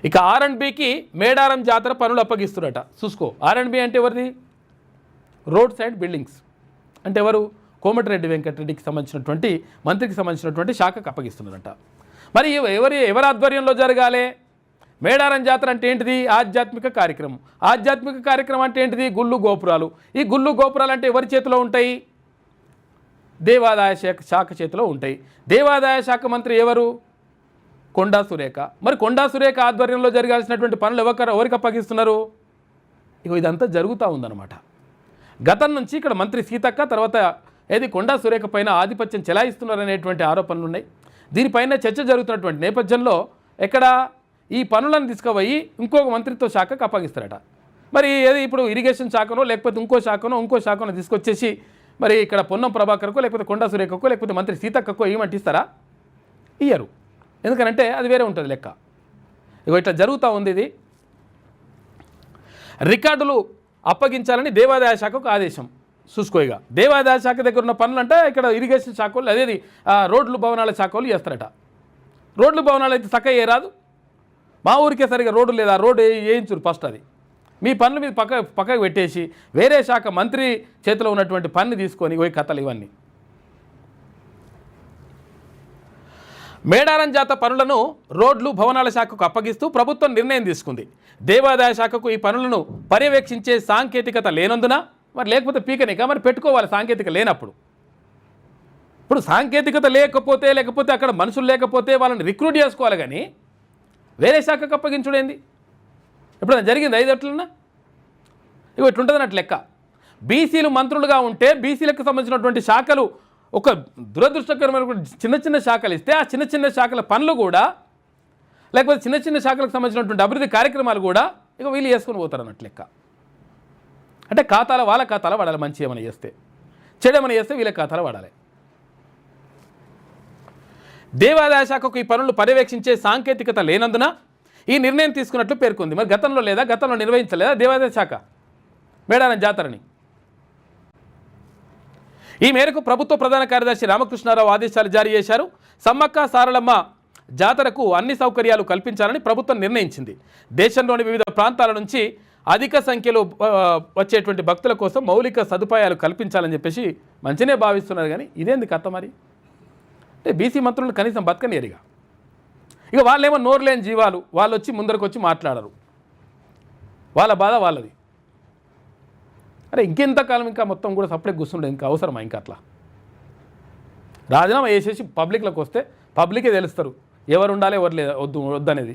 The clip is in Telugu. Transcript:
ఇక R&Bకి మేడారం జాతర పనులు అప్పగిస్తున్నట. చూసుకో, R&B అంటే ఎవరిది? రోడ్ సైడ్ బిల్డింగ్స్ అంటే ఎవరు? కోమటిరెడ్డి వెంకటరెడ్డికి సంబంధించినటువంటి మంత్రికి సంబంధించినటువంటి శాఖకు అప్పగిస్తున్నారట. మరి ఎవరి ఆధ్వర్యంలో జరగాలి? మేడారం జాతర అంటే ఏంటిది? ఆధ్యాత్మిక కార్యక్రమం. ఆధ్యాత్మిక కార్యక్రమం అంటే ఏంటిది? గుళ్ళు గోపురాలు. ఈ గుళ్ళు గోపురాలు అంటే ఎవరి చేతిలో ఉంటాయి? దేవాదాయ శాఖ చేతిలో ఉంటాయి. దేవాదాయ శాఖ మంత్రి ఎవరు? కొండా సురేఖ. మరి కొండా సురేఖ ఆధ్వర్యంలో జరగాల్సినటువంటి పనులు ఎవరికి అప్పగిస్తున్నారు? ఇదంతా జరుగుతూ ఉందన్నమాట. గతం నుంచి ఇక్కడ మంత్రి సీతక్క, తర్వాత కొండా సురేఖ పైన ఆధిపత్యం చెలాయిస్తున్నారనేటువంటి ఆరోపణలు ఉన్నాయి. దీనిపైన చర్చ జరుగుతున్నటువంటి నేపథ్యంలో ఈ పనులను తీసుకుపోయి ఇంకొక మంత్రిత్వ శాఖకు అప్పగిస్తారట. మరి ఇప్పుడు ఇరిగేషన్ శాఖనో లేకపోతే ఇంకో శాఖనో తీసుకొచ్చేసి మరి ఇక్కడ పొన్నం ప్రభాకర్కో లేకపోతే కొండా సురేఖకో లేకపోతే మంత్రి సీతక్కకో ఏమంటిస్తారా? ఇయ్యరు. ఎందుకనంటే అది వేరే ఉంటుంది లెక్క. ఇట్లా జరుగుతూ ఉంది. ఇది రికార్డులు అప్పగించాలని దేవాదాయ శాఖకు ఆదేశం. చూసుకోగా దేవాదాయ శాఖ దగ్గర ఉన్న పనులు అంటే ఇక్కడ ఇరిగేషన్ శాఖ వాళ్ళు అదేది రోడ్లు భవనాల శాఖ వాళ్ళు చేస్తారట. రోడ్లు భవనాలు అయితే చక్కగా రాదు. మా ఊరికే సరిగా రోడ్డు లేదా రోడ్డు వేయించురు ఫస్ట్. అది మీ పనులు మీద పక్కకు పెట్టేసి వేరే శాఖ మంత్రి చేతిలో ఉన్నటువంటి పని తీసుకొని పోయి కథలు ఇవన్నీ. మేడారం జాతర పనులను రోడ్లు భవనాల శాఖకు అప్పగిస్తూ ప్రభుత్వం నిర్ణయం తీసుకుంది. దేవాదాయ శాఖకు ఈ పనులను పర్యవేక్షించే సాంకేతికత లేనందున మరి లేకపోతే పీకనిక మరి పెట్టుకోవాలి సాంకేతిక లేనప్పుడు. ఇప్పుడు సాంకేతికత లేకపోతే అక్కడ మనుషులు లేకపోతే వాళ్ళని రిక్రూట్ చేసుకోవాలి, కానీ వేరే శాఖకు అప్పగించుడేంది? ఎప్పుడైనా జరిగింది? 5 ఏట్లన్నా ఇట్లుంటుంది అన్నట్టు లెక్క. బీసీలు మంత్రులుగా ఉంటే బీసీలకు సంబంధించినటువంటి శాఖలు ఒక దురదృష్టకరమైన చిన్న శాఖలు ఇస్తే ఆ చిన్న శాఖల పనులు కూడా లేకపోతే చిన్న శాఖలకు సంబంధించినటువంటి అభివృద్ధి కార్యక్రమాలు కూడా వీళ్ళు చేసుకొని పోతారు అన్నట్టు లెక్క. అంటే వాళ్ళ ఖాతాలో వాడాలి. మంచి ఏమైనా చేస్తే, చెడు ఏమైనా చేస్తే వీళ్ళ ఖాతాలో వాడాలి. దేవాదాయ శాఖకు ఈ పనులు పర్యవేక్షించే సాంకేతికత లేనందున ఈ నిర్ణయం తీసుకున్నట్లు పేర్కొంది. మరి గతంలో నిర్వహించలేదా దేవాదాయ శాఖ మేడారం జాతరని? ఈ మేరకు ప్రభుత్వ ప్రధాన కార్యదర్శి రామకృష్ణారావు ఆదేశాలు జారీ చేశారు. సమ్మక్క సారలమ్మ జాతరకు అన్ని సౌకర్యాలు కల్పించాలని ప్రభుత్వం నిర్ణయించింది. దేశంలోని వివిధ ప్రాంతాల నుంచి అధిక సంఖ్యలో వచ్చేటువంటి భక్తుల కోసం మౌలిక సదుపాయాలు కల్పించాలని చెప్పేసి మంచినే భావిస్తున్నారు. కానీ ఇదేంది కథ మరి? అంటే బీసీ మంత్రులు కనీసం బతకనేరుగా. వాళ్ళేమో నోరు లేని జీవాలు, వాళ్ళు వచ్చి ముందరకు వచ్చి మాట్లాడరు. వాళ్ళ బాధ వాళ్ళది. అరే ఇంకెంతకాలం ఇంకా మొత్తం కూడా సపరేట్ కూర్చుండే ఇంకా అవసరమా? ఇంకా అట్లా రాజీనామా చేసేసి పబ్లిక్లోకి వస్తే పబ్లికే తెలుస్తారు ఎవరు ఉండాలి ఎవరు వద్దనేది.